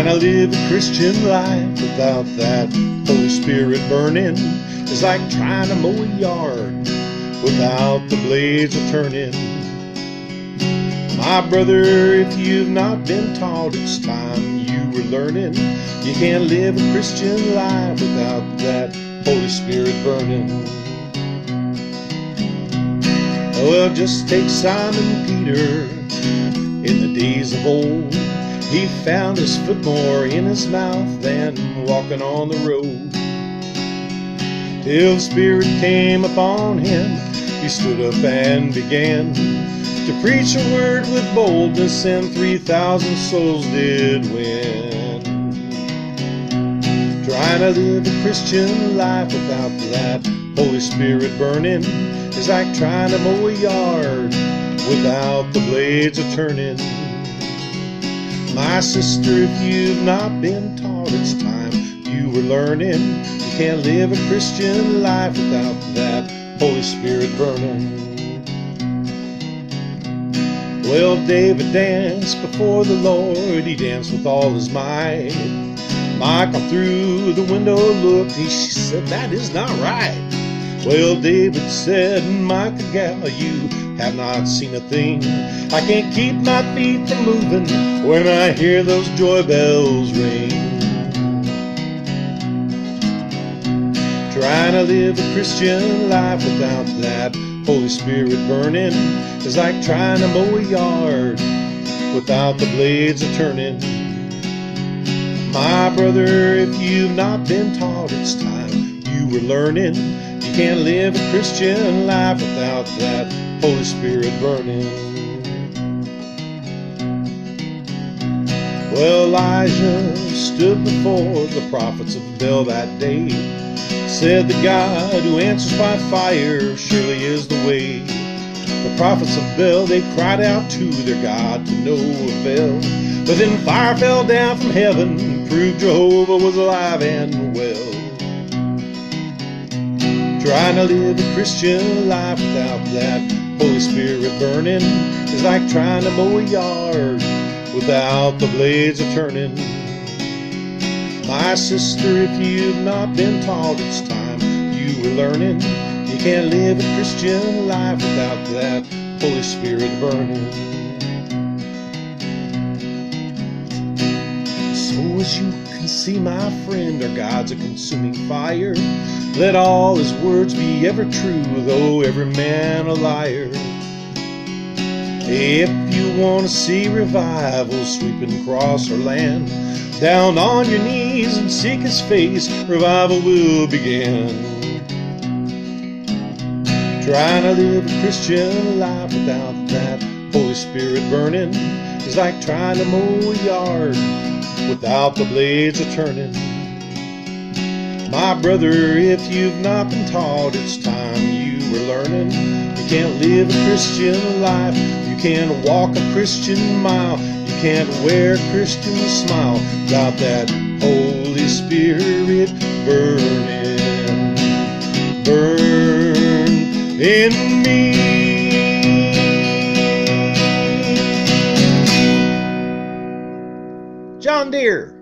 Trying to live a Christian life without that Holy Spirit burning is like trying to mow a yard without the blades a turning. My brother, if you've not been taught, it's time you were learning. You can't live a Christian life without that Holy Spirit burning. Well, just take Simon Peter in the days of old. He found his foot more in his mouth than walking on the road. Till the Spirit came upon him, he stood up and began to preach a word with boldness, and 3,000 souls did win. Trying to live a Christian life without that Holy Spirit burning is like trying to mow a yard without the blades a turning. My sister, if you've not been taught, it's time you were learning. You can't live a Christian life without that Holy Spirit burning. Well, David danced before the Lord, he danced with all his might. Michael through the window looked, he said, "That is not right." Well, David said, "Michael, gal, you have not seen a thing. I can't keep my feet from moving when I hear those joy bells ring." Trying to live a Christian life without that Holy Spirit burning is like trying to mow a yard without the blades a turning. My brother, if you've not been taught, it's time you were learning. You can't live a Christian life without that Holy Spirit burning. Well, Elijah stood before the prophets of Baal that day. Said, "The God who answers by fire surely is the way." The prophets of Baal, they cried out to their God to no avail. But then fire fell down from heaven and proved Jehovah was alive and well. Trying to live a Christian life without that Holy Spirit burning is like trying to mow a yard without the blades a turning. My sister, if you've not been taught, it's time you were learning. You can't live a Christian life without that Holy Spirit burning. So as you can see, my friend, our God's a consuming fire. Let all his words be ever true, though every man a liar. If you want to see revival sweeping across our land, down on your knees and seek his face, revival will begin. Trying to live a Christian life without that Holy Spirit burning is like trying to mow a yard without the blades a turning. My brother, if you've not been taught, it's time you were learning. You can't live a Christian life, you can't walk a Christian mile, you can't wear a Christian smile without that Holy Spirit burning. Burn in me. John Deere.